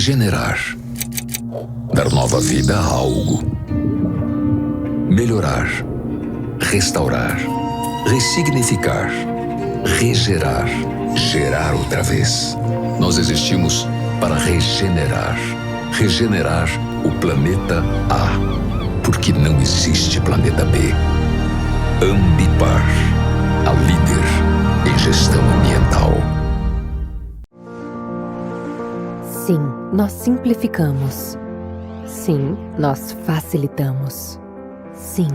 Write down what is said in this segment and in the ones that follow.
regenerar, dar nova vida a algo, melhorar, restaurar, ressignificar, regerar, gerar outra vez. Nós existimos para regenerar o planeta A, porque não existe planeta B. Ambipar, a líder em gestão ambiental. Sim, nós simplificamos. Sim, nós facilitamos. Sim,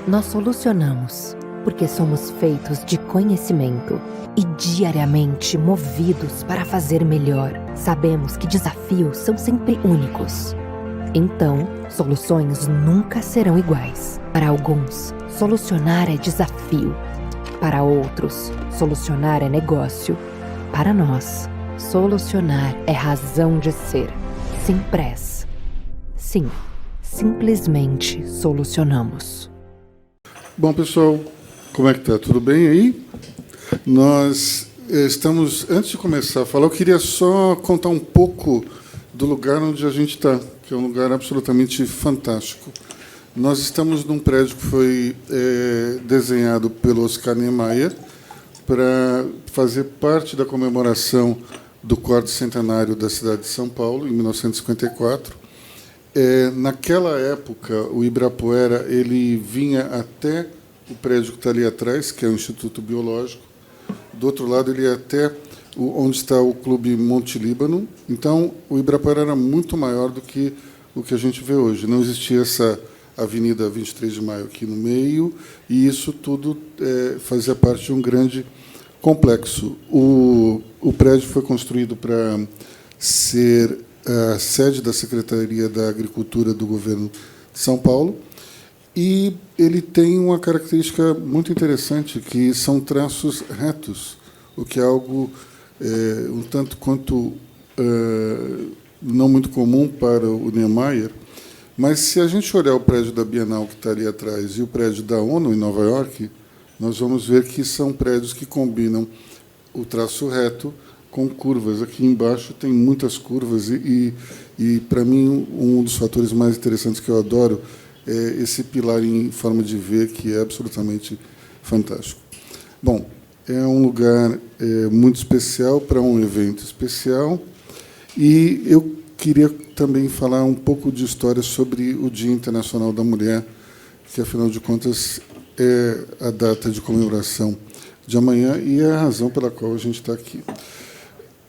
nós solucionamos, porque somos feitos de conhecimento e diariamente movidos para fazer melhor. Sabemos que desafios são sempre únicos. Então, soluções nunca serão iguais. Para alguns, solucionar é desafio. Para outros, solucionar é negócio. Para nós, solucionar é razão de ser. Simpress. Sim, simplesmente solucionamos. Bom, pessoal, como é que tá? Tudo bem aí? Nós estamos, antes de começar a falar, eu queria só contar um pouco do lugar onde a gente está, que é um lugar absolutamente fantástico. Nós estamos num prédio que foi desenhado pelo Oscar Niemeyer para fazer parte da comemoração do 4º centenário da cidade de São Paulo, em 1954. Naquela época, o Ibirapuera ele vinha até o prédio que está ali atrás, que é o Instituto Biológico. Do outro lado, ele ia até onde está o Clube Monte Líbano. Então, o Ibirapuera era muito maior do que o que a gente vê hoje. Não existia essa Avenida 23 de Maio aqui no meio, e isso tudo fazia parte de um grande complexo. O prédio foi construído para ser a sede da Secretaria da Agricultura do Governo de São Paulo, e ele tem uma característica muito interessante, que são traços retos, o que é algo um tanto quanto não muito comum para o Niemeyer. Mas, se a gente olhar o prédio da Bienal, que está ali atrás, e o prédio da ONU, em Nova York, nós vamos ver que são prédios que combinam o traço reto com curvas. Aqui embaixo tem muitas curvas, e para mim, um dos fatores mais interessantes que eu adoro é esse pilar em forma de V, que é absolutamente fantástico. Bom, é um lugar muito especial para um evento especial, e eu queria também falar um pouco de história sobre o Dia Internacional da Mulher, que, afinal de contas, é a data de comemoração de amanhã e é a razão pela qual a gente está aqui.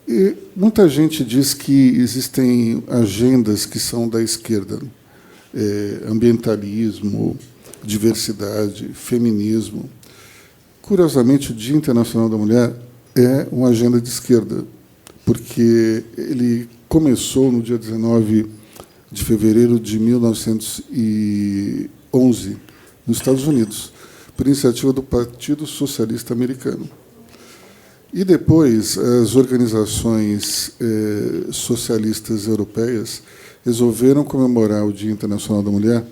E muita gente diz que existem agendas que são da esquerda, ambientalismo, diversidade, feminismo. Curiosamente, o Dia Internacional da Mulher é uma agenda de esquerda, porque ele começou no dia 19 de fevereiro de 1911, nos Estados Unidos, por iniciativa do Partido Socialista Americano. E depois, as organizações socialistas europeias resolveram comemorar o Dia Internacional da Mulher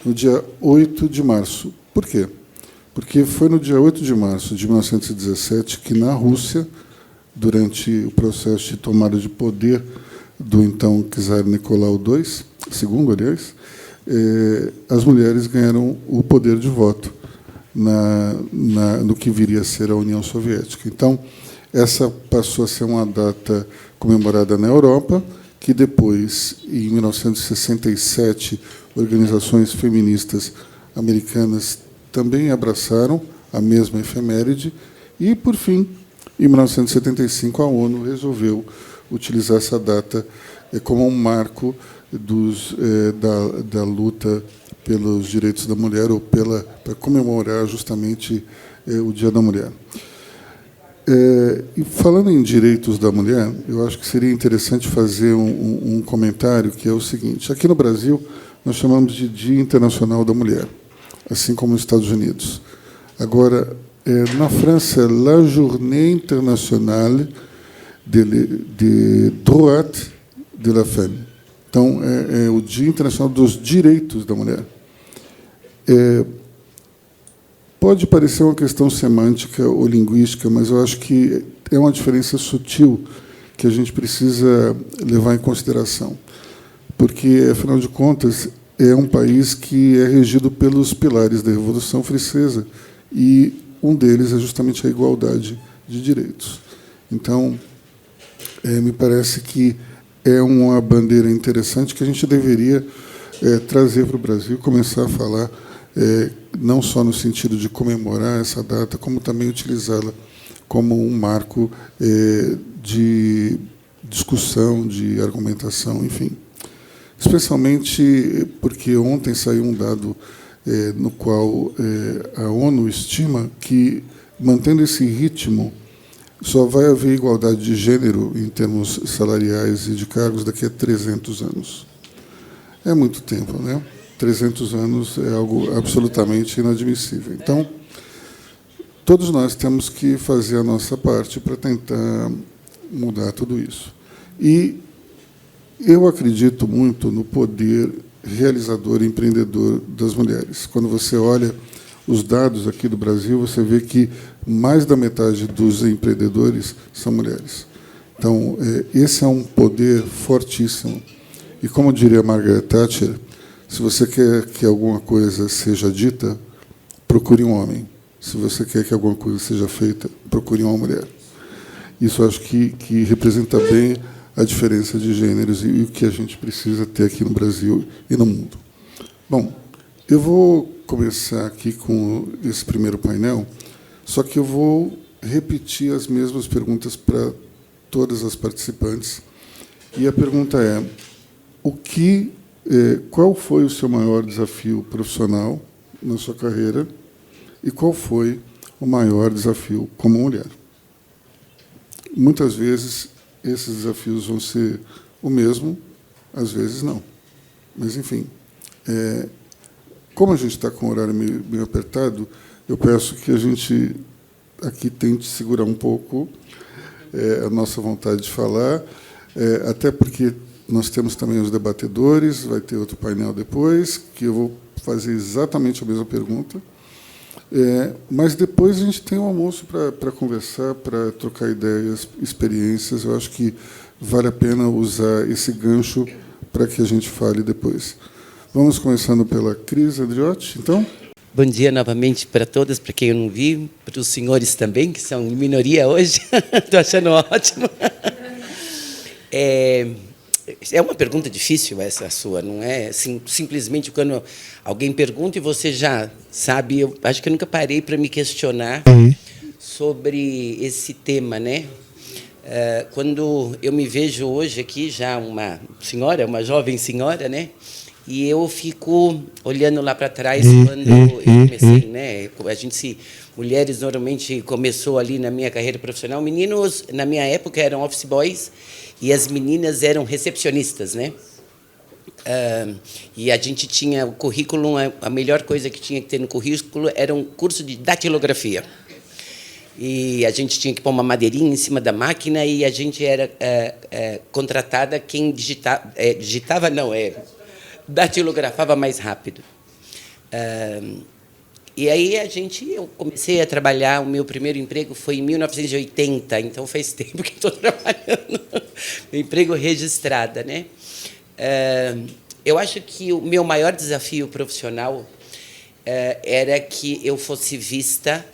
no dia 8 de março. Por quê? Porque foi no dia 8 de março de 1917 que, na Rússia, durante o processo de tomada de poder do então czar Nicolau II, aliás, as mulheres ganharam o poder de voto no que viria a ser a União Soviética. Então, essa passou a ser uma data comemorada na Europa, que depois, em 1967, organizações feministas americanas também abraçaram a mesma efeméride, e, por fim, em 1975, a ONU resolveu utilizar essa data como um marco da luta pelos direitos da mulher, ou para comemorar justamente o Dia da Mulher. E falando em direitos da mulher, eu acho que seria interessante fazer um comentário, que é o seguinte: aqui no Brasil, nós chamamos de Dia Internacional da Mulher, assim como nos Estados Unidos. Agora, na França, la Journée Internationale de Droit de la Femme. Então, é o Dia Internacional dos Direitos da Mulher. Pode parecer uma questão semântica ou linguística, mas eu acho que é uma diferença sutil que a gente precisa levar em consideração, porque, afinal de contas, é um país que é regido pelos pilares da Revolução Francesa, e um deles é justamente a igualdade de direitos. Então, me parece que é uma bandeira interessante que a gente deveria trazer para o Brasil, começar a falar, não só no sentido de comemorar essa data, como também utilizá-la como um marco de discussão, de argumentação, enfim. Especialmente porque ontem saiu um dado no qual a ONU estima que, mantendo esse ritmo, só vai haver igualdade de gênero em termos salariais e de cargos daqui a 300 anos. É muito tempo, né? 300 anos é algo absolutamente inadmissível. Então, todos nós temos que fazer a nossa parte para tentar mudar tudo isso. E eu acredito muito no poder realizador e empreendedor das mulheres. Quando você olha os dados aqui do Brasil, você vê que mais da metade dos empreendedores são mulheres. Então, esse é um poder fortíssimo. E, como diria Margaret Thatcher, se você quer que alguma coisa seja dita, procure um homem. Se você quer que alguma coisa seja feita, procure uma mulher. Isso acho que representa bem a diferença de gêneros e o que a gente precisa ter aqui no Brasil e no mundo. Bom, eu vou começar aqui com esse primeiro painel, só que eu vou repetir as mesmas perguntas para todas as participantes. E a pergunta é: qual foi o seu maior desafio profissional na sua carreira e qual foi o maior desafio como mulher? Muitas vezes esses desafios vão ser o mesmo, às vezes não. Mas, enfim, como a gente está com o horário meio apertado, eu peço que a gente aqui tente segurar um pouco a nossa vontade de falar, até porque nós temos também os debatedores, vai ter outro painel depois, que eu vou fazer exatamente a mesma pergunta. Mas depois a gente tem um almoço para conversar, para trocar ideias, experiências. Eu acho que vale a pena usar esse gancho para que a gente fale depois. Vamos começando pela Cris Andriotti, então. Bom dia novamente para todas, para quem eu não vi, para os senhores também, que são minoria hoje. Estou achando ótimo. É uma pergunta difícil essa sua, não é assim, simplesmente quando alguém pergunta e você já sabe. Eu acho que eu nunca parei para me questionar sobre esse tema, né? Quando eu me vejo hoje aqui, já uma senhora, uma jovem senhora, né? E eu fico olhando lá para trás quando eu comecei, né? Mulheres normalmente começou ali na minha carreira profissional. Meninos, na minha época, eram office boys e as meninas eram recepcionistas, né? E a gente tinha o currículo, a melhor coisa que tinha que ter no currículo era um curso de datilografia. E a gente tinha que pôr uma madeirinha em cima da máquina e a gente era contratada quem datilografava mais rápido. E aí eu comecei a trabalhar. O meu primeiro emprego foi em 1980, então faz tempo que estou trabalhando. Meu emprego registrada, né? Eu acho que o meu maior desafio profissional era que eu fosse vista.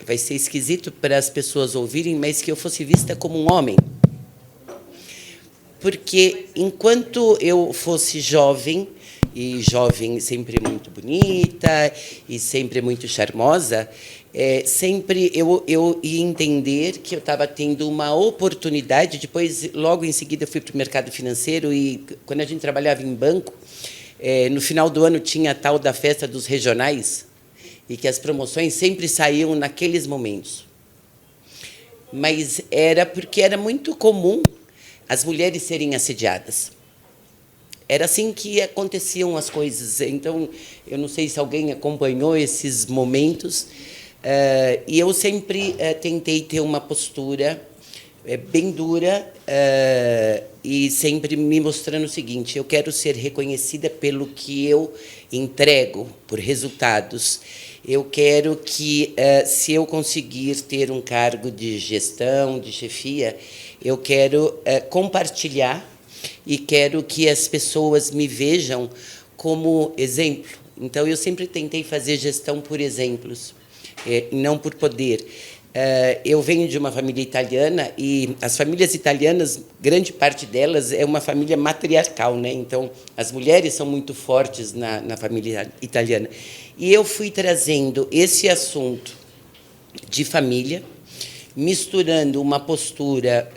Vai ser esquisito para as pessoas ouvirem, mas que eu fosse vista como um homem. Porque, enquanto eu fosse jovem, e jovem sempre muito bonita, e sempre muito charmosa, sempre eu ia entender que eu estava tendo uma oportunidade. Depois, logo em seguida, eu fui para o mercado financeiro, e quando a gente trabalhava em banco, no final do ano tinha a tal da festa dos regionais, e que as promoções sempre saíam naqueles momentos. Mas era porque era muito comum as mulheres serem assediadas. Era assim que aconteciam as coisas. Então, eu não sei se alguém acompanhou esses momentos, e eu sempre tentei ter uma postura bem dura, e sempre me mostrando o seguinte: eu quero ser reconhecida pelo que eu entrego, por resultados. Eu quero que, se eu conseguir ter um cargo de gestão, de chefia, eu quero compartilhar e quero que as pessoas me vejam como exemplo. Então, eu sempre tentei fazer gestão por exemplos, não por poder. Eu venho de uma família italiana e as famílias italianas, grande parte delas é uma família matriarcal, né? Então, as mulheres são muito fortes na família italiana. E eu fui trazendo esse assunto de família, misturando uma postura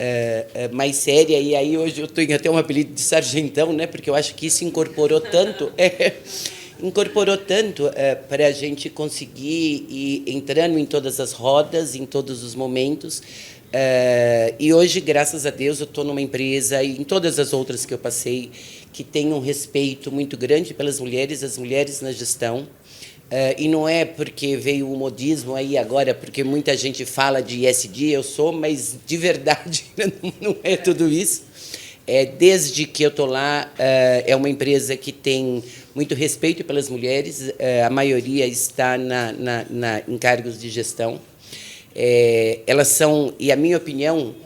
mais séria, e aí hoje eu tenho até um apelido de sargentão, né? Porque eu acho que isso incorporou tanto... para a gente conseguir ir entrando em todas as rodas, em todos os momentos. E hoje, graças a Deus, eu estou numa empresa, e em todas as outras que eu passei, que tem um respeito muito grande pelas mulheres, as mulheres na gestão. E não é porque veio o modismo aí agora, porque muita gente fala de ESG, eu sou, mas de verdade não é tudo isso. Desde que eu estou lá, é uma empresa que tem muito respeito pelas mulheres, a maioria está em cargos de gestão. Elas são, e a minha opinião,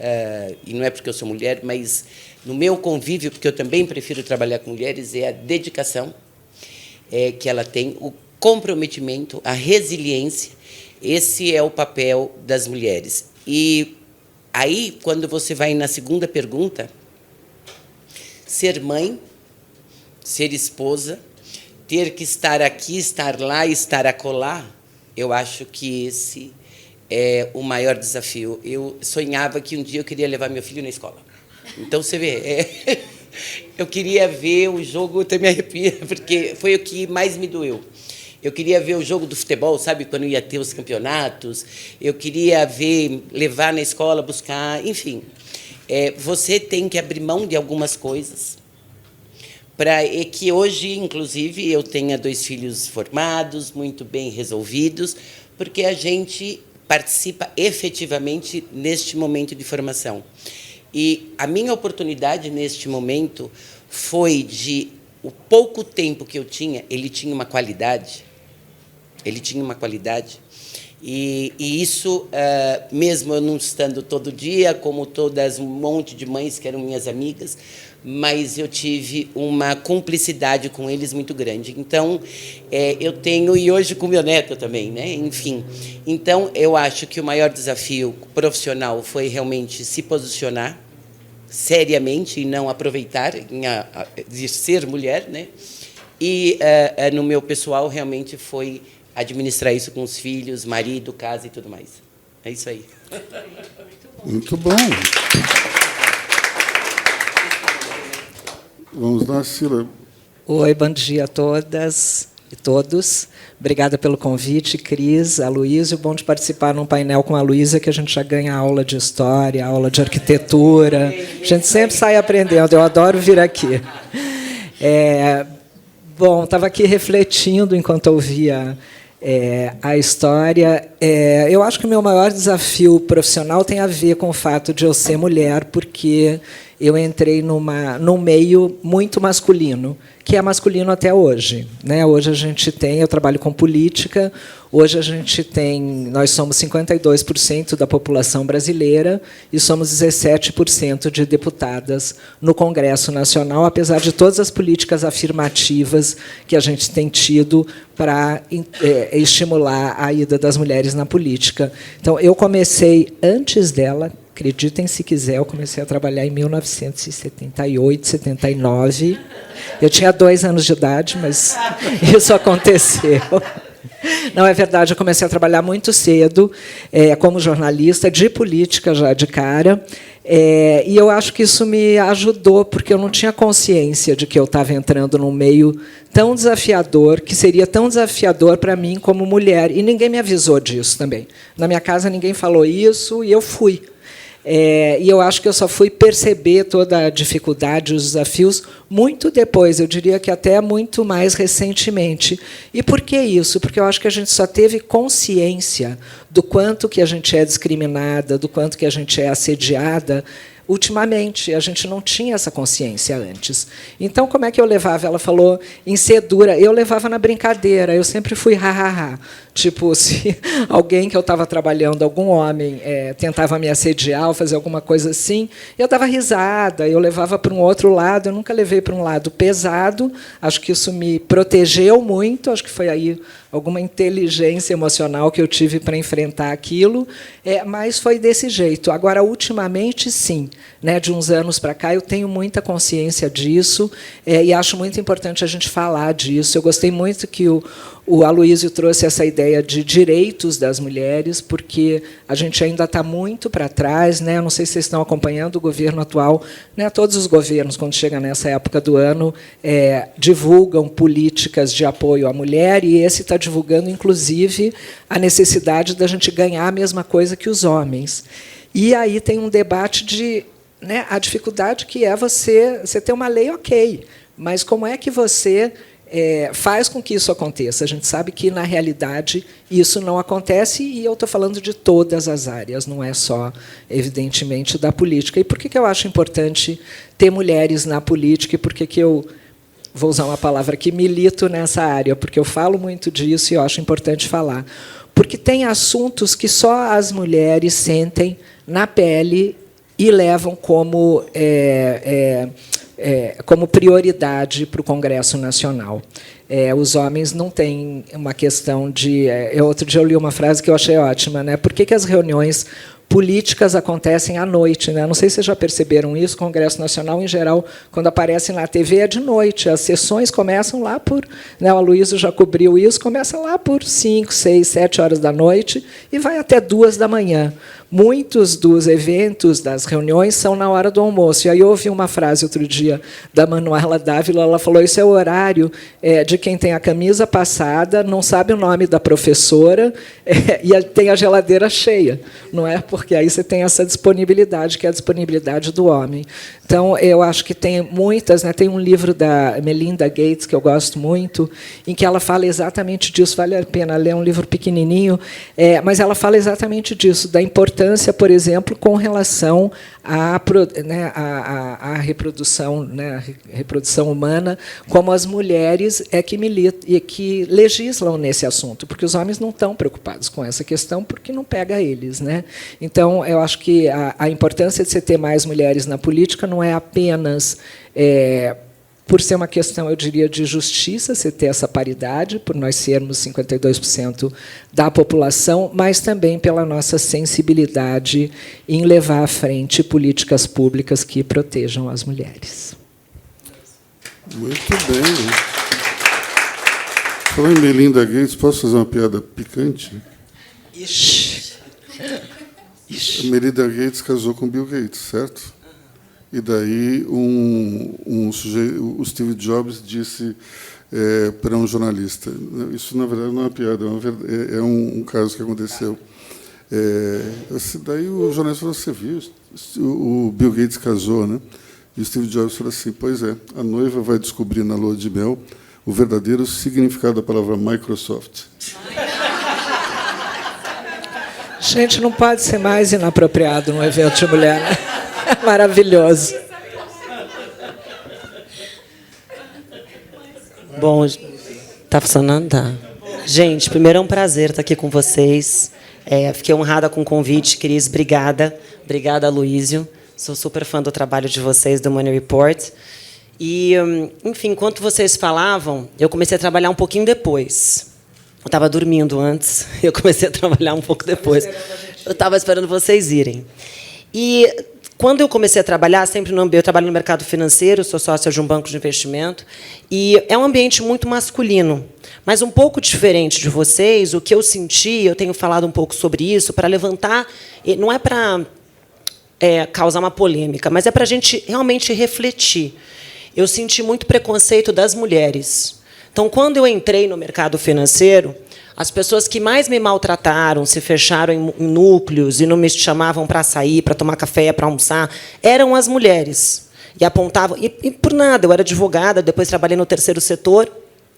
e não é porque eu sou mulher, mas no meu convívio, porque eu também prefiro trabalhar com mulheres, é a dedicação que ela tem, o comprometimento, a resiliência. Esse é o papel das mulheres. E aí, quando você vai na segunda pergunta, ser mãe, ser esposa, ter que estar aqui, estar lá, estar acolá, eu acho que esse é o maior desafio. Eu sonhava que um dia eu queria levar meu filho na escola. Então, você vê, eu queria ver o jogo, até me arrepia, porque foi o que mais me doeu. Eu queria ver o jogo do futebol, sabe, quando ia ter os campeonatos. Eu queria ver, levar na escola, buscar, enfim. Você tem que abrir mão de algumas coisas para que hoje, inclusive, eu tenha 2 filhos formados, muito bem resolvidos, porque a gente participa efetivamente neste momento de formação. E a minha oportunidade neste momento foi de o pouco tempo que eu tinha, ele tinha uma qualidade. Ele tinha uma qualidade. E isso, mesmo eu não estando todo dia, como todas um monte de mães que eram minhas amigas, mas eu tive uma cumplicidade com eles muito grande. Então, eu tenho, e hoje com meu neto também, né? Enfim. Então, eu acho que o maior desafio profissional foi realmente se posicionar seriamente e não aproveitar de ser mulher, né? E no meu pessoal realmente foi administrar isso com os filhos, marido, casa e tudo mais. É isso aí. Muito bom. Vamos lá, Cila. Oi, bom dia a todas e todos. Obrigada pelo convite, Cris, Aloysio. Bom de participar num painel com a Luísa, que a gente já ganha aula de história, aula de arquitetura. A gente sempre sai aprendendo. Eu adoro vir aqui. Bom, estava aqui refletindo enquanto ouvia a história. Eu acho que o meu maior desafio profissional tem a ver com o fato de eu ser mulher, porque eu entrei num meio muito masculino, que é masculino até hoje, né? Hoje a gente tem, eu trabalho com política, hoje a gente tem, nós somos 52% da população brasileira e somos 17% de deputadas no Congresso Nacional, apesar de todas as políticas afirmativas que a gente tem tido para estimular a ida das mulheres na política. Então, eu comecei antes dela. Acreditem se quiser, eu comecei a trabalhar em 1978, 79. Eu tinha 2 anos de idade, mas isso aconteceu. Não, é verdade, eu comecei a trabalhar muito cedo, como jornalista, de política já de cara, e eu acho que isso me ajudou, porque eu não tinha consciência de que eu estava entrando num meio tão desafiador, que seria tão desafiador para mim como mulher, e ninguém me avisou disso também. Na minha casa, ninguém falou isso, e eu fui. E eu acho que eu só fui perceber toda a dificuldade, os desafios, muito depois, eu diria que até muito mais recentemente. E por que isso? Porque eu acho que a gente só teve consciência do quanto que a gente é discriminada, do quanto que a gente é assediada, ultimamente. A gente não tinha essa consciência antes. Então, como é que eu levava? Ela falou em ser dura. Eu levava na brincadeira. Eu sempre fui ha-ha-ha. Tipo, se alguém que eu estava trabalhando, algum homem, tentava me assediar ou fazer alguma coisa assim, eu dava risada, eu levava para um outro lado. Eu nunca levei para um lado pesado. Acho que isso me protegeu muito. Acho que foi aí alguma inteligência emocional que eu tive para enfrentar aquilo, mas foi desse jeito. Agora, ultimamente, sim, né, de uns anos para cá, eu tenho muita consciência disso, e acho muito importante a gente falar disso. Eu gostei muito que o Aloysio trouxe essa ideia de direitos das mulheres, porque a gente ainda está muito para trás, né? Eu não sei se vocês estão acompanhando o governo atual, né? Todos os governos, quando chega nessa época do ano, divulgam políticas de apoio à mulher, e esse está divulgando, inclusive, a necessidade da gente ganhar a mesma coisa que os homens. E aí tem um debate de, né, a dificuldade que é você ter uma lei ok, mas como é que você faz com que isso aconteça? A gente sabe que, na realidade, isso não acontece, e eu estou falando de todas as áreas, não é só, evidentemente, da política. E por que eu acho importante ter mulheres na política, e por que eu vou usar uma palavra que milito nessa área, porque eu falo muito disso e eu acho importante falar. Porque tem assuntos que só as mulheres sentem na pele e levam como prioridade para o Congresso Nacional. Os homens não têm uma questão de... outro dia eu li uma frase que eu achei ótima, né? Por que as reuniões políticas acontecem à noite, né? Não sei se vocês já perceberam isso. O Congresso Nacional, em geral, quando aparece na TV, é de noite. As sessões começam lá por... Né, o Aloysio já cobriu isso, começa lá por 5, 6, 7 horas da noite e vai até 2 da manhã. Muitos dos eventos, das reuniões, são na hora do almoço. E aí eu ouvi uma frase outro dia da Manuela Dávila, ela falou: isso é o horário de quem tem a camisa passada, não sabe o nome da professora e tem a geladeira cheia. Não é? Porque aí você tem essa disponibilidade, que é a disponibilidade do homem. Então, eu acho que tem muitas, né? Tem um livro da Melinda Gates, que eu gosto muito, em que ela fala exatamente disso. Vale a pena ler, um livro pequenininho, mas ela fala exatamente disso, da importância, por exemplo, com relação à reprodução, né, a reprodução humana, como as mulheres que militam e que legislam nesse assunto, porque os homens não estão preocupados com essa questão, porque não pega eles, né? Então, eu acho que a importância de você ter mais mulheres na política não é apenas por ser uma questão, eu diria, de justiça, você ter essa paridade, por nós sermos 52% da população, mas também pela nossa sensibilidade em levar à frente políticas públicas que protejam as mulheres. Muito bem. Falando em Melinda Gates, posso fazer uma piada picante? Ixi. Melinda Gates casou com Bill Gates, certo? E daí o Steve Jobs disse para um jornalista, isso na verdade não é uma piada, é um caso que aconteceu. Daí o jornalista falou: você viu, o Bill Gates casou, né? E o Steve Jobs falou assim: pois é, a noiva vai descobrir na lua de mel o verdadeiro significado da palavra Microsoft. Gente, não pode ser mais inapropriado num evento de mulher, né? Maravilhoso. Bom, tá funcionando? Tá. Gente, primeiro é um prazer estar aqui com vocês. Fiquei honrada com o convite, Cris. Obrigada. Obrigada, Aloysio. Sou super fã do trabalho de vocês, do Money Report. E, enfim, enquanto vocês falavam, eu comecei a trabalhar um pouquinho depois. Eu estava dormindo antes, eu comecei a trabalhar um pouco depois. Eu estava esperando vocês irem. E quando eu comecei a trabalhar, eu trabalho no mercado financeiro, sou sócia de um banco de investimento, e é um ambiente muito masculino. Mas um pouco diferente de vocês, o que eu senti, eu tenho falado um pouco sobre isso, para levantar, não é para causar uma polêmica, mas é para a gente realmente refletir. Eu senti muito preconceito das mulheres. Então, quando eu entrei no mercado financeiro, as pessoas que mais me maltrataram, se fecharam em núcleos e não me chamavam para sair, para tomar café, para almoçar, eram as mulheres. E apontavam... E por nada, eu era advogada, depois trabalhei no terceiro setor,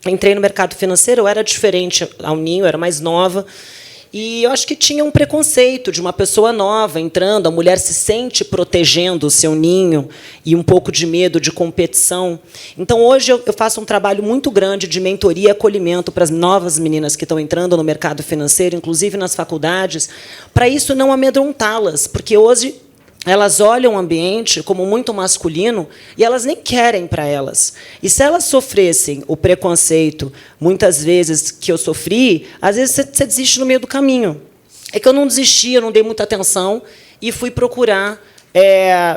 entrei no mercado financeiro, eu era diferente ao Ninho, eu era mais nova, e eu acho que tinha um preconceito de uma pessoa nova entrando, a mulher se sente protegendo o seu ninho e um pouco de medo de competição. Então, hoje, eu faço um trabalho muito grande de mentoria e acolhimento para as novas meninas que estão entrando no mercado financeiro, inclusive nas faculdades, para isso não amedrontá-las, porque hoje elas olham o ambiente como muito masculino e elas nem querem para elas. E se elas sofressem o preconceito, muitas vezes, que eu sofri, às vezes você desiste no meio do caminho. É que eu não desisti, eu não dei muita atenção e fui procurar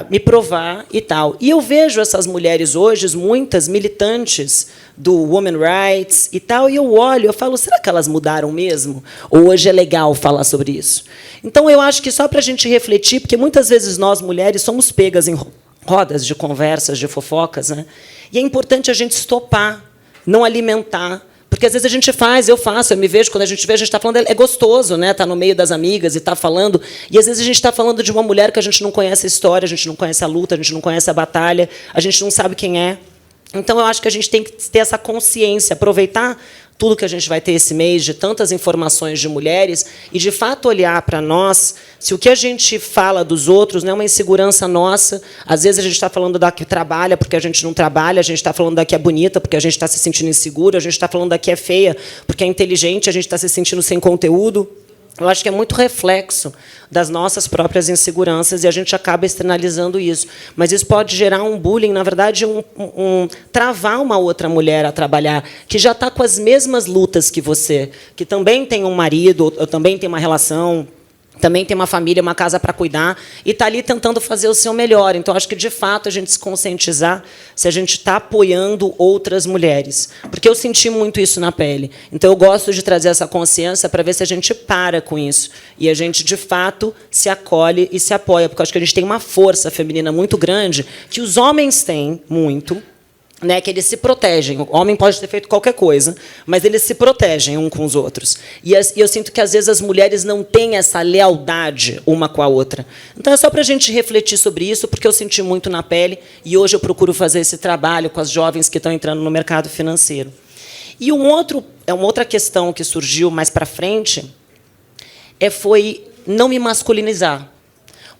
me provar e tal. E eu vejo essas mulheres hoje, muitas militantes do Women Rights e tal, e eu olho, eu falo, será que elas mudaram mesmo? Ou hoje é legal falar sobre isso? Então, eu acho que só para a gente refletir, porque muitas vezes nós, mulheres, somos pegas em rodas de conversas, de fofocas, né? E é importante a gente estopar, não alimentar. Porque, às vezes, a gente faz, eu faço, eu me vejo, quando a gente vê, a gente está falando, é gostoso, né? Está no meio das amigas e está falando. E, às vezes, a gente está falando de uma mulher que a gente não conhece a história, a gente não conhece a luta, a gente não conhece a batalha, a gente não sabe quem é. Então, eu acho que a gente tem que ter essa consciência, aproveitar tudo que a gente vai ter esse mês, de tantas informações de mulheres, e, de fato, olhar para nós, se o que a gente fala dos outros não é uma insegurança nossa, às vezes a gente está falando da que trabalha porque a gente não trabalha, a gente está falando da que é bonita porque a gente está se sentindo inseguro, a gente está falando da que é feia porque é inteligente, a gente está se sentindo sem conteúdo. Eu acho que é muito reflexo das nossas próprias inseguranças e a gente acaba externalizando isso. Mas isso pode gerar um bullying, na verdade, travar uma outra mulher a trabalhar, que já está com as mesmas lutas que você, que também tem um marido, ou também tem uma relação, também tem uma família, uma casa para cuidar, e está ali tentando fazer o seu melhor. Então, acho que, de fato, a gente se conscientizar se a gente está apoiando outras mulheres. Porque eu senti muito isso na pele. Então, eu gosto de trazer essa consciência para ver se a gente para com isso. E a gente, de fato, se acolhe e se apoia. Porque eu acho que a gente tem uma força feminina muito grande, que os homens têm muito, né, que eles se protegem. O homem pode ter feito qualquer coisa, mas eles se protegem uns com os outros. E eu sinto que, às vezes, as mulheres não têm essa lealdade uma com a outra. Então, é só para a gente refletir sobre isso, porque eu senti muito na pele, e hoje eu procuro fazer esse trabalho com as jovens que estão entrando no mercado financeiro. E uma outra questão que surgiu mais para frente foi não me masculinizar.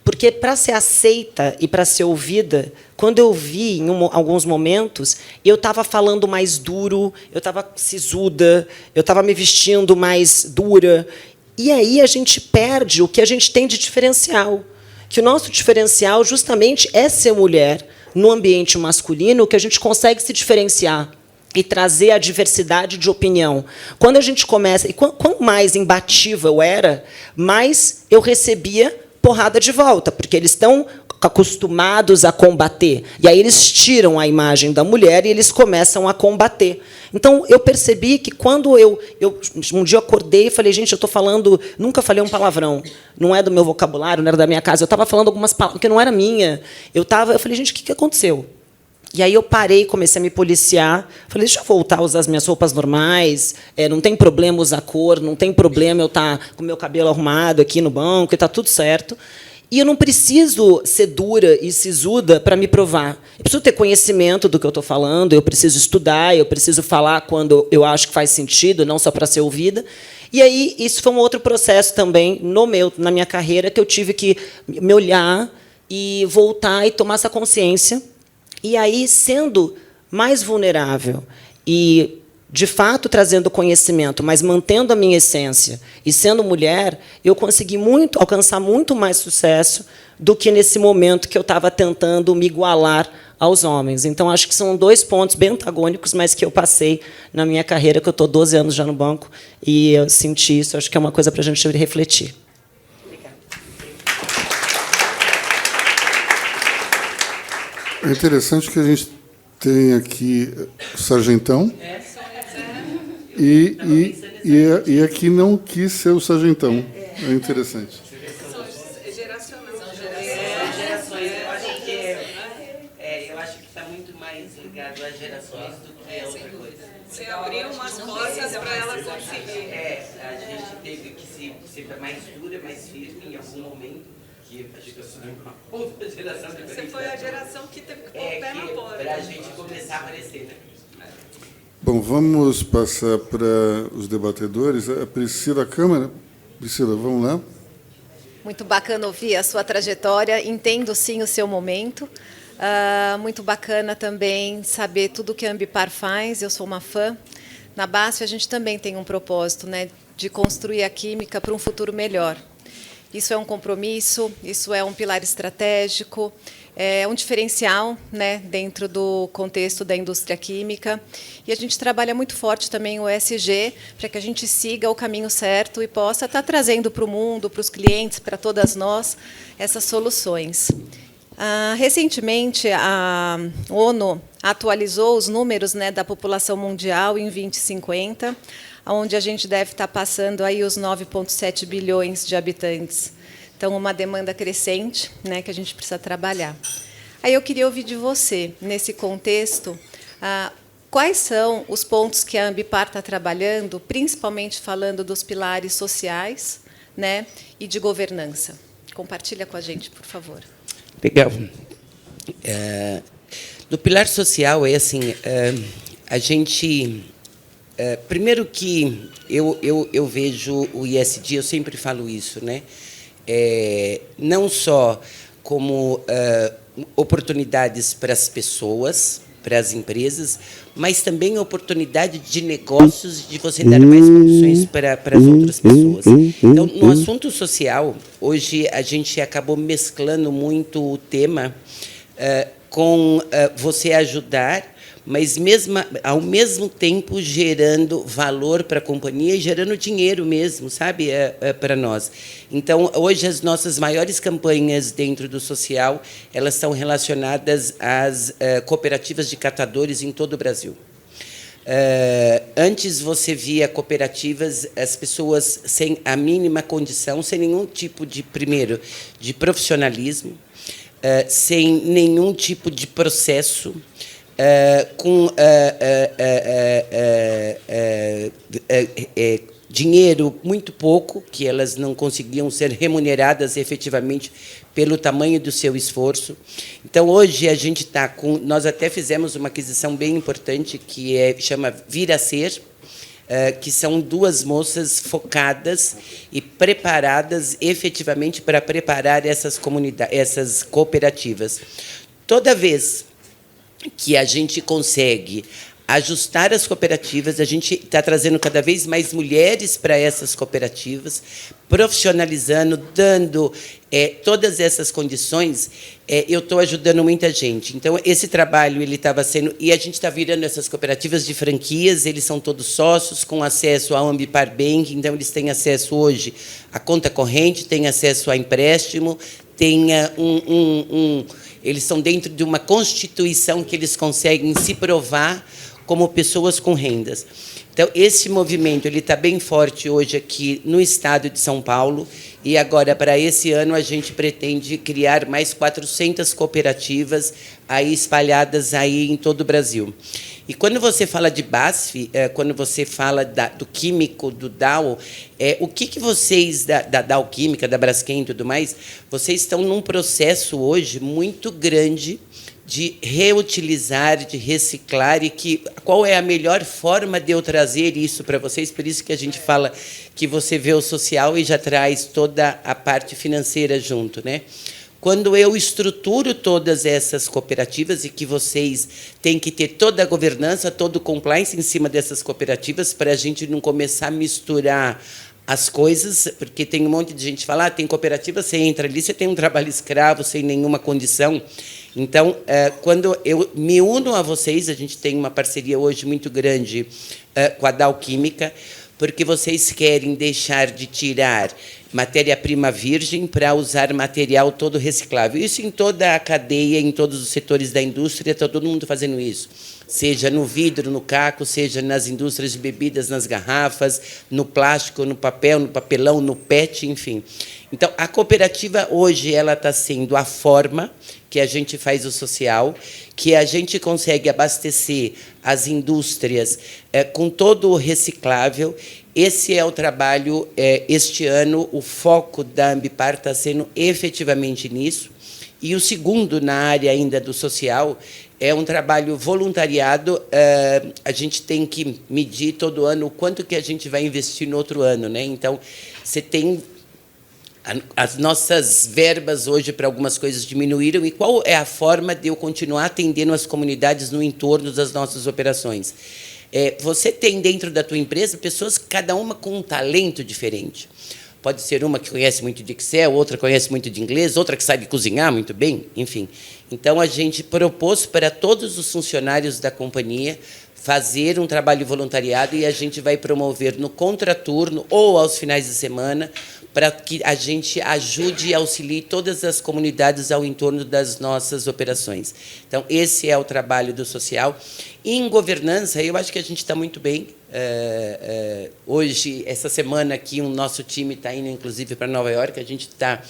Porque, para ser aceita e para ser ouvida, quando eu vi, em alguns momentos, eu estava falando mais duro, eu estava sisuda, eu estava me vestindo mais dura. E aí a gente perde o que a gente tem de diferencial. Que o nosso diferencial, justamente, é ser mulher no ambiente masculino, que a gente consegue se diferenciar e trazer a diversidade de opinião. Quando a gente começa... E quanto mais imbatível eu era, mais eu recebia porrada de volta, porque eles estão acostumados a combater. E aí eles tiram a imagem da mulher e eles começam a combater. Então, eu percebi que, quando eu um dia eu acordei e falei, gente, eu estou falando... Nunca falei um palavrão. Não é do meu vocabulário, não era da minha casa. Eu estava falando algumas palavras que não era minha. Eu falei, gente, o que aconteceu? E aí eu parei, comecei a me policiar. Falei, deixa eu voltar a usar as minhas roupas normais. Não tem problema usar cor, não tem problema eu estar com o meu cabelo arrumado aqui no banco, e está tudo certo. E eu não preciso ser dura e sisuda para me provar. Eu preciso ter conhecimento do que eu estou falando, eu preciso estudar, eu preciso falar quando eu acho que faz sentido, não só para ser ouvida. E aí isso foi um outro processo também na minha carreira, que eu tive que me olhar e voltar e tomar essa consciência. E aí, sendo mais vulnerável e, de fato, trazendo conhecimento, mas mantendo a minha essência e sendo mulher, eu consegui alcançar muito mais sucesso do que nesse momento que eu estava tentando me igualar aos homens. Então, acho que são 2 pontos bem antagônicos, mas que eu passei na minha carreira, que eu estou 12 anos já no banco, e eu senti isso. Acho que é uma coisa para a gente refletir. É interessante que a gente tem aqui o sargentão e aqui não quis ser o sargentão. É interessante. São gerações. Eu acho que está muito mais ligado às gerações do que a outra coisa. Você abriu umas portas para ela conseguir. A gente teve que ser mais dura, mais firme em algum momento. Que acho que eu sou uma outra geração de Você foi a geração que teve que pôr o pé na porta. Para a gente começar a aparecer, né? Bom, vamos passar para os debatedores. A Priscila Câmara. Priscila, vamos lá. Muito bacana ouvir a sua trajetória. Entendo, sim, o seu momento. Muito bacana também saber tudo que a Ambipar faz. Eu sou uma fã. Na BASF, a gente também tem um propósito, né, de construir a química para um futuro melhor. Isso é um compromisso, isso é um pilar estratégico, é um diferencial, né, dentro do contexto da indústria química. E a gente trabalha muito forte também o ESG, para que a gente siga o caminho certo e possa estar trazendo para o mundo, para os clientes, para todas nós, essas soluções. Recentemente, a ONU atualizou os números, né, da população mundial em 2050, onde a gente deve estar passando aí os 9,7 bilhões de habitantes. Então, uma demanda crescente, né, que a gente precisa trabalhar. Aí eu queria ouvir de você, nesse contexto, quais são os pontos que a Ambipar está trabalhando, principalmente falando dos pilares sociais, né, e de governança. Compartilha com a gente, por favor. Legal. No pilar social, assim, a gente... primeiro que eu vejo o ISD, eu sempre falo isso, né? Não só como oportunidades para as pessoas, para as empresas, mas também oportunidade de negócios, de você dar mais condições para as outras pessoas. Então, no assunto social, hoje a gente acabou mesclando muito o tema com você ajudar, mas ao mesmo tempo gerando valor para a companhia e gerando dinheiro mesmo, sabe, para nós. Então, hoje, as nossas maiores campanhas dentro do social, elas estão relacionadas às cooperativas de catadores em todo o Brasil. Antes, você via cooperativas, as pessoas sem a mínima condição, sem nenhum tipo de, primeiro, de profissionalismo, sem nenhum tipo de processo, com dinheiro muito pouco, que elas não conseguiam ser remuneradas efetivamente pelo tamanho do seu esforço. Então, hoje, a gente está com... Nós até fizemos uma aquisição bem importante, que chama Vir a Ser, que são duas moças focadas e preparadas efetivamente para preparar essas cooperativas. Toda vez que a gente consegue ajustar as cooperativas, a gente está trazendo cada vez mais mulheres para essas cooperativas, profissionalizando, dando todas essas condições, eu estou ajudando muita gente. Então, esse trabalho ele estava sendo... E a gente está virando essas cooperativas de franquias, eles são todos sócios, com acesso ao Ambipar Bank, então eles têm acesso hoje à conta corrente, têm acesso a empréstimo, têm eles estão dentro de uma constituição que eles conseguem se provar como pessoas com rendas. Então, esse movimento ele está bem forte hoje aqui no estado de São Paulo, e agora, para esse ano, a gente pretende criar mais 400 cooperativas aí espalhadas aí em todo o Brasil. E quando você fala de BASF, quando você fala do químico, do Dow, o que vocês, da Dow Química, da Braskem e tudo mais, vocês estão num processo hoje muito grande de reutilizar, de reciclar, e qual é a melhor forma de eu trazer isso para vocês? Por isso que a gente fala que você vê o social e já traz toda a parte financeira junto, né? Quando eu estruturo todas essas cooperativas e que vocês têm que ter toda a governança, todo o compliance em cima dessas cooperativas, para a gente não começar a misturar as coisas, porque tem um monte de gente que fala, tem cooperativa, você entra ali, você tem um trabalho escravo, sem nenhuma condição. Então, quando eu me uno a vocês, a gente tem uma parceria hoje muito grande com a Dow Química, porque vocês querem deixar de tirar matéria-prima virgem para usar material todo reciclável. Isso em toda a cadeia, em todos os setores da indústria, está todo mundo fazendo isso. seja no vidro, no caco, seja nas indústrias de bebidas, nas garrafas, no plástico, no papel, no papelão, no PET, enfim. Então, a cooperativa hoje ela está sendo a forma que a gente faz o social, que a gente consegue abastecer as indústrias com todo o reciclável. Esse é o trabalho, este ano, o foco da Ambipar está sendo efetivamente nisso. E o segundo, na área ainda do social, é um trabalho voluntariado. A gente tem que medir todo ano o quanto que a gente vai investir no outro ano, né? Então, você tem as nossas verbas hoje para algumas coisas diminuíram, e qual é a forma de eu continuar atendendo as comunidades no entorno das nossas operações? Você tem dentro da tua empresa pessoas, cada uma com um talento diferente. Pode ser uma que conhece muito de Excel, outra conhece muito de inglês, outra que sabe cozinhar muito bem, enfim. Então, a gente propôs para todos os funcionários da companhia fazer um trabalho voluntariado, e a gente vai promover no contraturno ou aos finais de semana, para que a gente ajude e auxilie todas as comunidades ao entorno das nossas operações. Então, esse é o trabalho do social. Em governança, eu acho que a gente está muito bem. Hoje, essa semana aqui, o nosso time está indo, inclusive, para Nova York. A gente está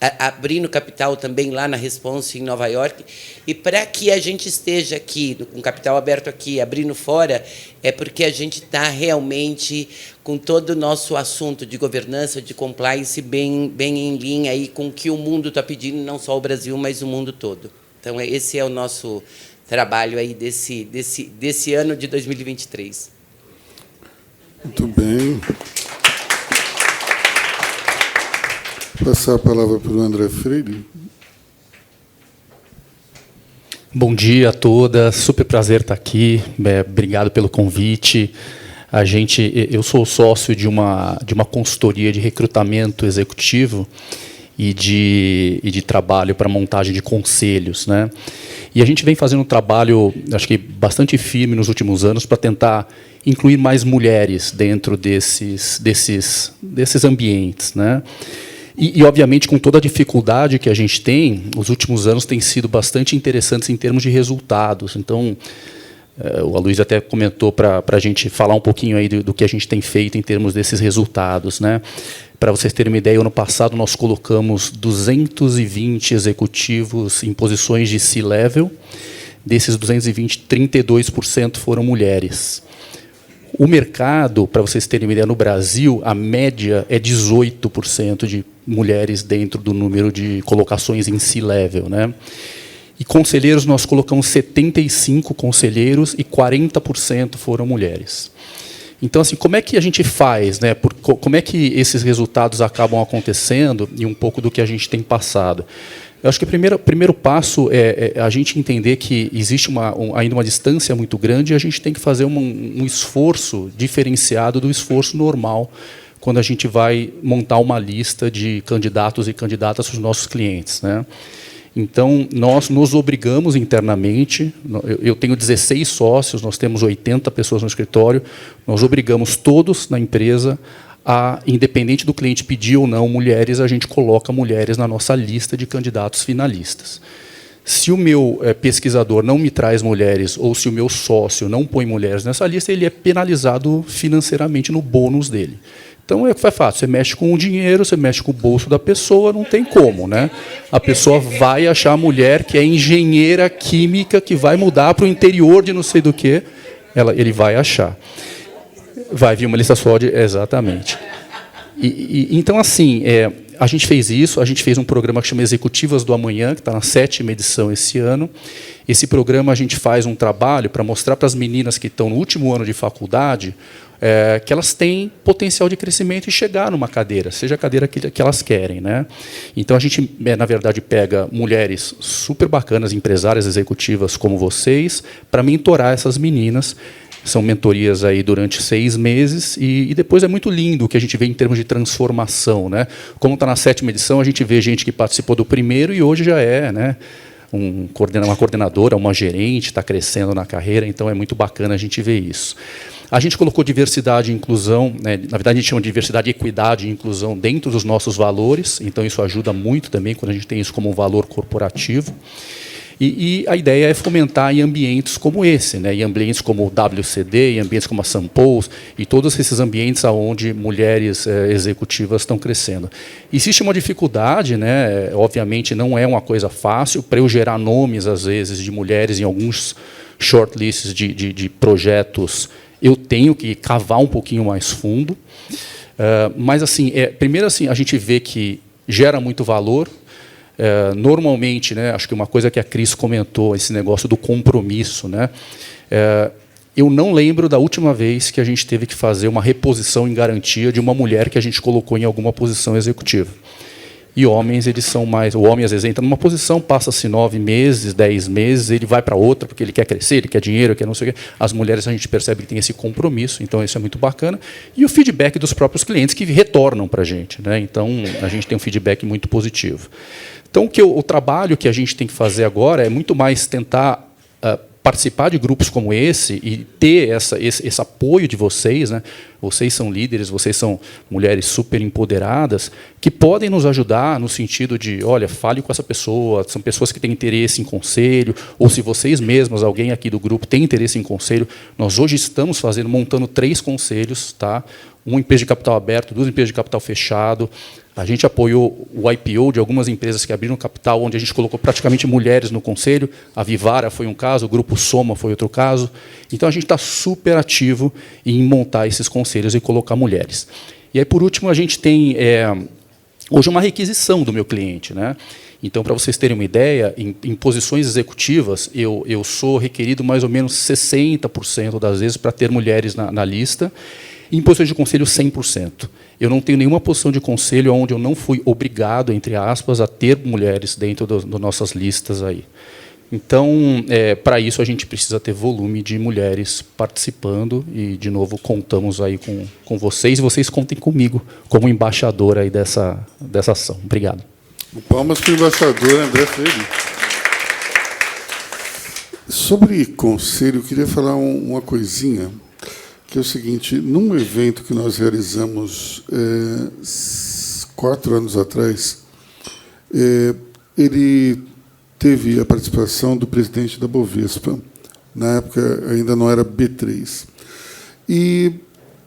abrindo capital também lá na Response, em Nova York. E para que a gente esteja aqui, com capital aberto aqui, abrindo fora, é porque a gente está realmente com todo o nosso assunto de governança, de compliance, bem em linha aí com o que o mundo está pedindo, não só o Brasil, mas o mundo todo. Então, esse é o nosso trabalho aí desse ano de 2023. Muito bem. Passar a palavra para o André Freire. Bom dia a todas, super prazer estar aqui, obrigado pelo convite. Eu sou sócio de uma consultoria de recrutamento executivo e de trabalho para montagem de conselhos, né? E a gente vem fazendo um trabalho, acho que bastante firme nos últimos anos, para tentar incluir mais mulheres dentro desses ambientes, né? E, obviamente, com toda a dificuldade que a gente tem, os últimos anos têm sido bastante interessantes em termos de resultados. Então, o Aloysio até comentou para a gente falar um pouquinho aí do que a gente tem feito em termos desses resultados, né? Para vocês terem uma ideia, ano passado nós colocamos 220 executivos em posições de C-level. Desses 220, 32% foram mulheres. O mercado, para vocês terem uma ideia, no Brasil, a média é 18% de mulheres dentro do número de colocações em C-level, né? E conselheiros, nós colocamos 75 conselheiros e 40% foram mulheres. Então, assim, como é que a gente faz, né? Como é que esses resultados acabam acontecendo e um pouco do que a gente tem passado? Eu acho que o primeiro passo é a gente entender que existe ainda uma distância muito grande, e a gente tem que fazer um esforço diferenciado do esforço normal quando a gente vai montar uma lista de candidatos e candidatas para os nossos clientes, né? Então, nós nos obrigamos internamente, eu tenho 16 sócios, nós temos 80 pessoas no escritório, nós obrigamos todos na empresa independente do cliente pedir ou não mulheres, a gente coloca mulheres na nossa lista de candidatos finalistas. Se o meu pesquisador não me traz mulheres, ou se o meu sócio não põe mulheres nessa lista, ele é penalizado financeiramente no bônus dele. Então, é fácil, você mexe com o dinheiro, você mexe com o bolso da pessoa, não tem como, né? A pessoa vai achar a mulher que é engenheira química, que vai mudar para o interior de não sei do que, ele vai achar. Vai vir uma lista só de... Exatamente. Então, assim, a gente fez isso, a gente fez um programa que chama Executivas do Amanhã, que está na 7ª edição esse ano. Esse programa a gente faz um trabalho para mostrar para as meninas que estão no último ano de faculdade que elas têm potencial de crescimento e chegar numa cadeira, seja a cadeira que elas querem, né? Então, a gente, na verdade, pega mulheres super bacanas, empresárias executivas como vocês, para mentorar essas meninas. São mentorias aí durante 6 meses, e depois é muito lindo o que a gente vê em termos de transformação, né? Como está na 7ª edição, a gente vê gente que participou do primeiro e hoje já é, né, uma coordenadora, uma gerente, está crescendo na carreira, então é muito bacana a gente ver isso. A gente colocou diversidade e inclusão, né? Na verdade, a gente chama de diversidade, equidade e inclusão dentro dos nossos valores, então isso ajuda muito também quando a gente tem isso como um valor corporativo. E a ideia é fomentar em ambientes como esse, né? Em ambientes como o WCD, em ambientes como a Sampous, e todos esses ambientes onde mulheres executivas estão crescendo. Existe uma dificuldade, né? Obviamente não é uma coisa fácil, para eu gerar nomes, às vezes, de mulheres em alguns shortlists de projetos, eu tenho que cavar um pouquinho mais fundo. Mas, assim, primeiro, assim, a gente vê que gera muito valor. Normalmente, né, acho que uma coisa que a Cris comentou, esse negócio do compromisso, né, eu não lembro da última vez que a gente teve que fazer uma reposição em garantia de uma mulher que a gente colocou em alguma posição executiva. E homens, eles são mais... O homem, às vezes, entra numa posição, passa-se 9 meses, 10 meses, ele vai para outra, porque ele quer crescer, ele quer dinheiro, ele quer não sei o quê. As mulheres, a gente percebe que tem esse compromisso, então isso é muito bacana. E o feedback dos próprios clientes que retornam para a gente, né? Então, a gente tem um feedback muito positivo. Então, o trabalho que a gente tem que fazer agora é muito mais tentar participar de grupos como esse e ter esse apoio de vocês, né? Vocês são líderes, vocês são mulheres super empoderadas, que podem nos ajudar no sentido de, olha, fale com essa pessoa, são pessoas que têm interesse em conselho, ou se vocês mesmos, alguém aqui do grupo, tem interesse em conselho, nós hoje estamos montando 3 conselhos, tá? Uma empresa de capital aberto, 2 empresas de capital fechado. A gente apoiou o IPO de algumas empresas que abriram capital, onde a gente colocou praticamente mulheres no conselho. A Vivara foi um caso, o Grupo Soma foi outro caso. Então, a gente está super ativo em montar esses conselhos e colocar mulheres. E aí, por último, a gente tem hoje uma requisição do meu cliente, né? Então, para vocês terem uma ideia, em posições executivas, eu sou requerido mais ou menos 60% das vezes para ter mulheres na lista. Em posições de conselho, 100%. Eu não tenho nenhuma posição de conselho onde eu não fui obrigado, entre aspas, a ter mulheres dentro das nossas listas aí. Então, para isso, a gente precisa ter volume de mulheres participando e, de novo, contamos aí com vocês, e vocês contem comigo como embaixador aí dessa ação. Obrigado. Palmas para o embaixador André Freire. Sobre conselho, eu queria falar uma coisinha, que é o seguinte: num evento que nós realizamos 4 anos atrás, ele teve a participação do presidente da Bovespa, na época ainda não era B3. E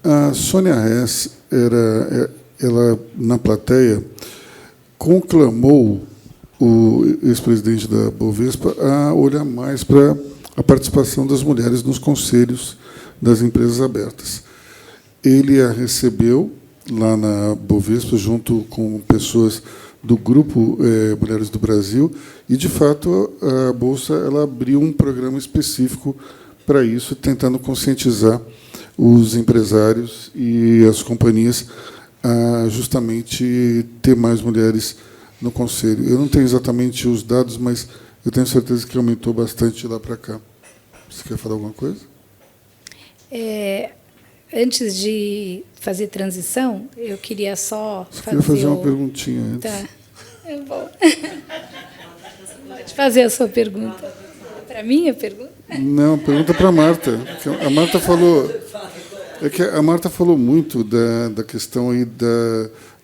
a Sônia Hess, ela na plateia, conclamou o ex-presidente da Bovespa a olhar mais para a participação das mulheres nos conselhos das empresas abertas. Ele a recebeu lá na Bovespa, junto com pessoas do Grupo Mulheres do Brasil, e, de fato, a Bolsa ela abriu um programa específico para isso, tentando conscientizar os empresários e as companhias a justamente ter mais mulheres no conselho. Eu não tenho exatamente os dados, mas eu tenho certeza que aumentou bastante de lá para cá. Você quer falar alguma coisa? Antes de fazer transição, eu queria só queria fazer uma perguntinha antes. Tá, eu vou. Pode fazer a sua pergunta. Para mim a pergunta? Não, pergunta para a Marta. A Marta falou... a Marta falou muito da questão aí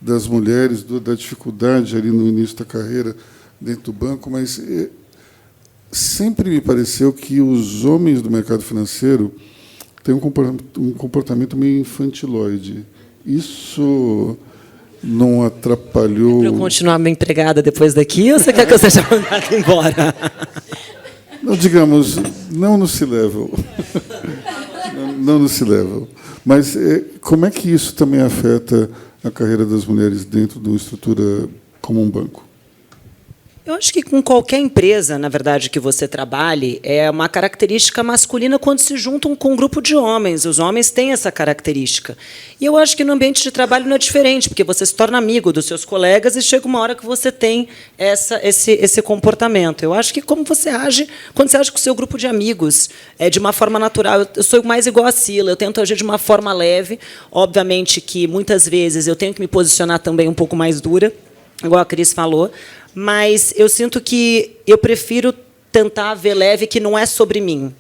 das mulheres, da dificuldade ali no início da carreira dentro do banco, mas sempre me pareceu que os homens do mercado financeiro têm um comportamento meio infantiloide. Isso não atrapalhou... Para eu continuar minha empregada depois daqui, ou você quer que eu seja mandada embora? Não, digamos, não no C-Level. Não no C-Level. Mas como é que isso também afeta a carreira das mulheres dentro de uma estrutura como um banco? Eu acho que com qualquer empresa, na verdade, que você trabalhe, é uma característica masculina quando se juntam com um grupo de homens. Os homens têm essa característica. E eu acho que no ambiente de trabalho não é diferente, porque você se torna amigo dos seus colegas e chega uma hora que você tem esse comportamento. Eu acho que como você age, quando você age com o seu grupo de amigos, de uma forma natural. Eu sou mais igual a Sila, eu tento agir de uma forma leve. Obviamente que, muitas vezes, eu tenho que me posicionar também um pouco mais dura, igual a Cris falou, mas eu sinto que eu prefiro tentar ver leve, que não é sobre mim.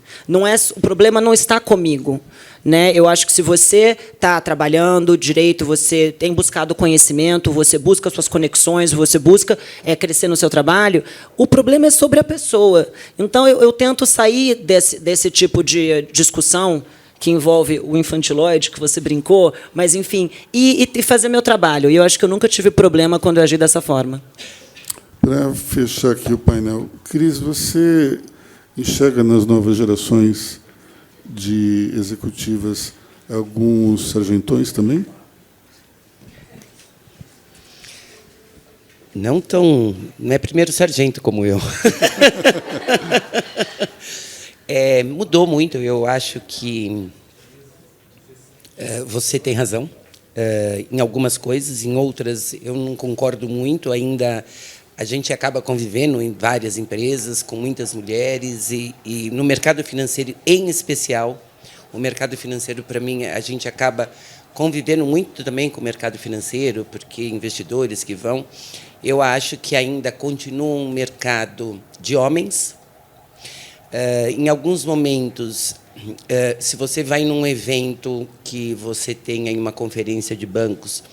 O problema não está comigo. né? Eu acho que se você está trabalhando direito, você tem buscado conhecimento, você busca suas conexões, você busca crescer no seu trabalho, o problema é sobre a pessoa. Então, eu tento sair desse tipo de discussão que envolve o infantiloide, que você brincou, mas, enfim, e fazer meu trabalho. E eu acho que eu nunca tive problema quando eu agi dessa forma. Para fechar aqui o painel, Cris, você enxerga nas novas gerações de executivas alguns sargentões também? Não é primeiro sargento como eu. Mudou muito. Eu acho que você tem razão em algumas coisas, em outras eu não concordo muito. Ainda a gente acaba convivendo em várias empresas com muitas mulheres e no mercado financeiro em especial. O mercado financeiro, para mim, a gente acaba convivendo muito também com o mercado financeiro, porque investidores que vão, eu acho que ainda continua um mercado de homens. Em alguns momentos, se você vai num evento que você tem aí uma conferência de bancos,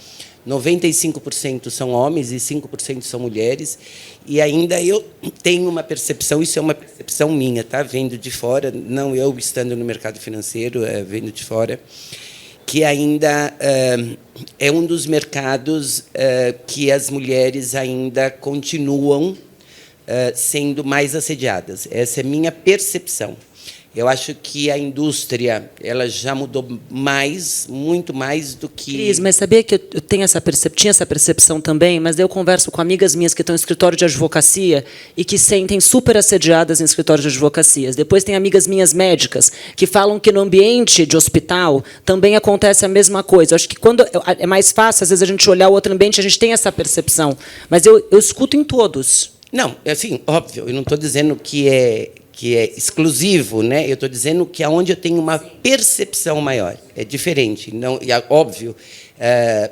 95% são homens e 5% são mulheres, e ainda eu tenho uma percepção, isso é uma percepção minha, tá? Vendo de fora, não eu estando no mercado financeiro, vendo de fora, que ainda é um dos mercados que as mulheres ainda continuam sendo mais assediadas. Essa é minha percepção. Eu acho que a indústria ela já mudou mais, muito mais do que... Cris, mas sabia que eu tinha essa percepção também, mas eu converso com amigas minhas que estão em escritório de advocacia e que sentem super assediadas em escritório de advocacias. Depois tem amigas minhas médicas que falam que no ambiente de hospital também acontece a mesma coisa. Eu acho que quando é mais fácil, às vezes, a gente olhar o outro ambiente, a gente tem essa percepção. Mas eu escuto em todos. Não, assim, óbvio, eu não estou dizendo que é exclusivo, né? Eu estou dizendo que é onde eu tenho uma percepção maior. É diferente, não, é óbvio.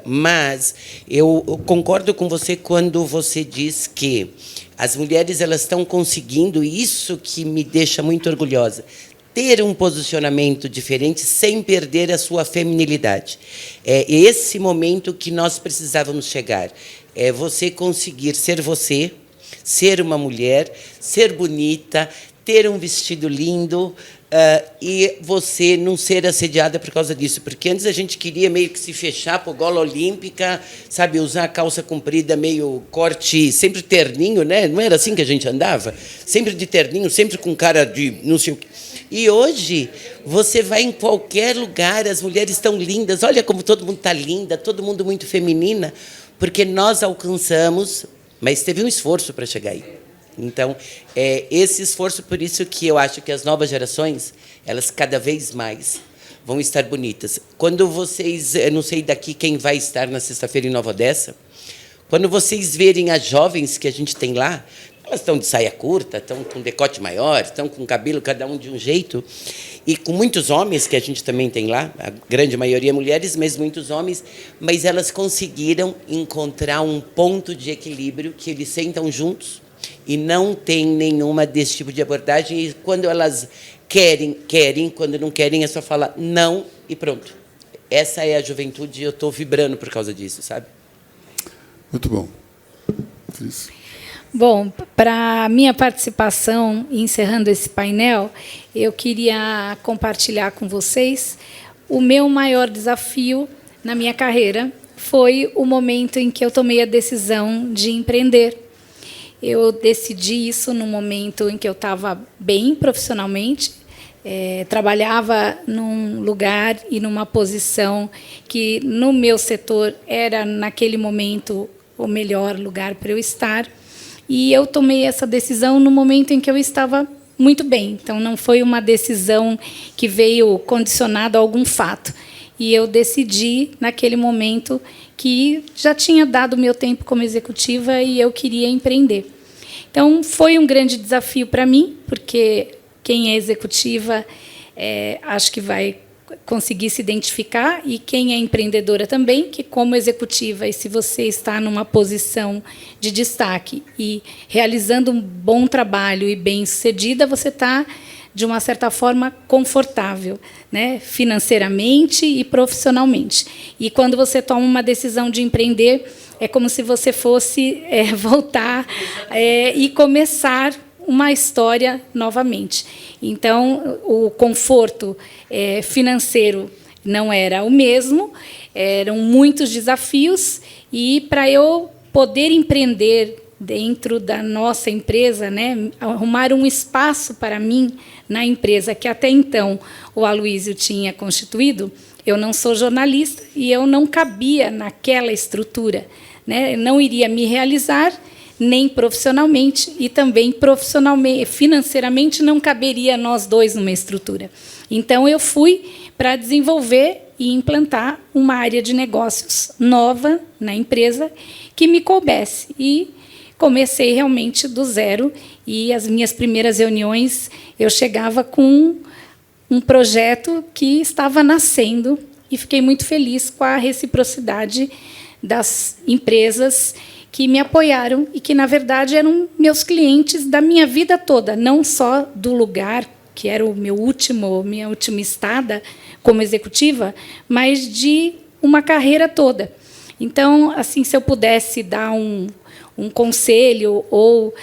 Mas eu concordo com você quando você diz que as mulheres elas estão conseguindo, isso que me deixa muito orgulhosa, ter um posicionamento diferente sem perder a sua feminilidade. É esse momento que nós precisávamos chegar. É você conseguir ser você, ser uma mulher, ser bonita, ter um vestido lindo e você não ser assediada por causa disso. Porque antes a gente queria meio que se fechar para a gola olímpica, sabe, usar a calça comprida, meio corte, sempre terninho, né? Não era assim que a gente andava? Sempre de terninho, sempre com cara de não sei o quê. E hoje, você vai em qualquer lugar, as mulheres estão lindas, olha como todo mundo está linda, todo mundo muito feminina, porque nós alcançamos, mas teve um esforço para chegar aí. Então, esse esforço, por isso que eu acho que as novas gerações, elas cada vez mais vão estar bonitas. Quando vocês, eu não sei daqui quem vai estar na sexta-feira em Nova Odessa, quando vocês verem as jovens que a gente tem lá, elas estão de saia curta, estão com decote maior, estão com cabelo cada um de um jeito, e com muitos homens que a gente também tem lá, a grande maioria mulheres, mas muitos homens, mas elas conseguiram encontrar um ponto de equilíbrio que eles sentam juntos, e não tem nenhuma desse tipo de abordagem, e quando elas querem, quando não querem é só falar não e pronto. Essa é a juventude e eu estou vibrando por causa disso, sabe? Muito bom. Cris. Bom, para minha participação, encerrando esse painel, eu queria compartilhar com vocês o meu maior desafio na minha carreira foi o momento em que eu tomei a decisão de empreender. Eu decidi isso no momento em que eu estava bem profissionalmente, trabalhava num lugar e numa posição que, no meu setor, era, naquele momento, o melhor lugar para eu estar. E eu tomei essa decisão no momento em que eu estava muito bem. Então, não foi uma decisão que veio condicionada a algum fato. E eu decidi, naquele momento, que já tinha dado o meu tempo como executiva e eu queria empreender. Então, foi um grande desafio para mim, porque quem é executiva acho que vai conseguir se identificar, e quem é empreendedora também, que como executiva, e se você está numa posição de destaque e realizando um bom trabalho e bem-sucedida, você está de uma certa forma, confortável, né? Financeiramente e profissionalmente. E quando você toma uma decisão de empreender, é como se você fosse voltar e começar uma história novamente. Então, o conforto financeiro não era o mesmo, eram muitos desafios, e para eu poder empreender dentro da nossa empresa, né, arrumar um espaço para mim na empresa que até então o Aloysio tinha constituído, eu não sou jornalista e eu não cabia naquela estrutura, né, eu não iria me realizar nem profissionalmente e também profissionalmente, financeiramente não caberia nós dois numa estrutura. Então eu fui para desenvolver e implantar uma área de negócios nova na empresa que me coubesse, e comecei realmente do zero, e as minhas primeiras reuniões eu chegava com um projeto que estava nascendo, e fiquei muito feliz com a reciprocidade das empresas que me apoiaram e que, na verdade, eram meus clientes da minha vida toda, não só do lugar que era o minha última estada como executiva, mas de uma carreira toda. Então, assim, se eu pudesse dar um conselho ou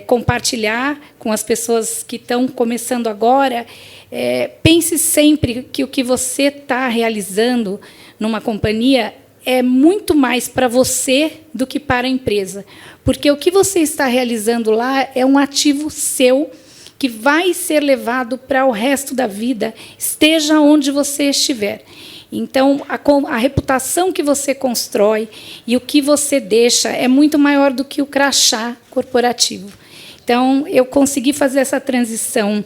compartilhar com as pessoas que estão começando agora, pense sempre que o que você está realizando numa companhia é muito mais para você do que para a empresa. Porque o que você está realizando lá é um ativo seu que vai ser levado para o resto da vida, esteja onde você estiver. Então, a reputação que você constrói e o que você deixa é muito maior do que o crachá corporativo. Então, eu consegui fazer essa transição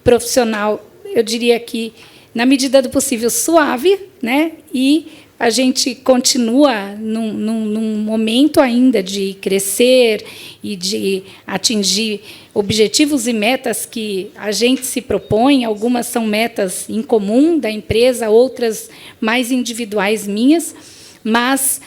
profissional, eu diria que, na medida do possível, suave, né? E a gente continua num momento ainda de crescer e de atingir objetivos e metas que a gente se propõe. Algumas são metas em comum da empresa, outras mais individuais minhas, mas,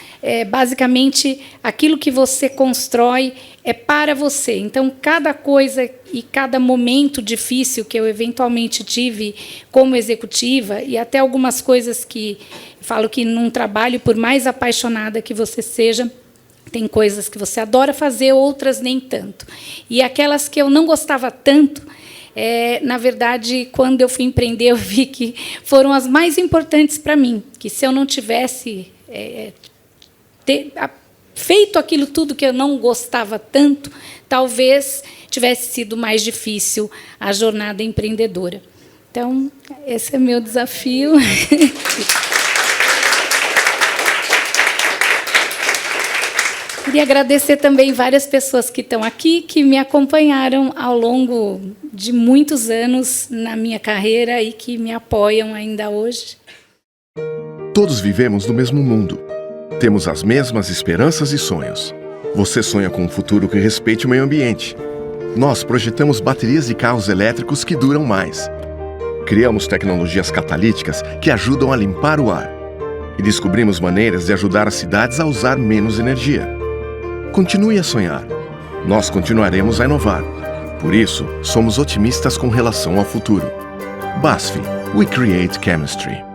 basicamente, aquilo que você constrói é para você. Então, cada coisa e cada momento difícil que eu eventualmente tive como executiva, e até algumas coisas que falo que num trabalho, por mais apaixonada que você seja, tem coisas que você adora fazer, outras nem tanto. E aquelas que eu não gostava tanto, na verdade, quando eu fui empreender, eu vi que foram as mais importantes para mim, que se eu não tivesse feito aquilo tudo que eu não gostava tanto, talvez tivesse sido mais difícil a jornada empreendedora. Então, esse é meu desafio. Queria agradecer também várias pessoas que estão aqui, que me acompanharam ao longo de muitos anos na minha carreira e que me apoiam ainda hoje. Todos vivemos no mesmo mundo. Temos as mesmas esperanças e sonhos. Você sonha com um futuro que respeite o meio ambiente. Nós projetamos baterias de carros elétricos que duram mais. Criamos tecnologias catalíticas que ajudam a limpar o ar. E descobrimos maneiras de ajudar as cidades a usar menos energia. Continue a sonhar. Nós continuaremos a inovar. Por isso, somos otimistas com relação ao futuro. BASF, We Create Chemistry.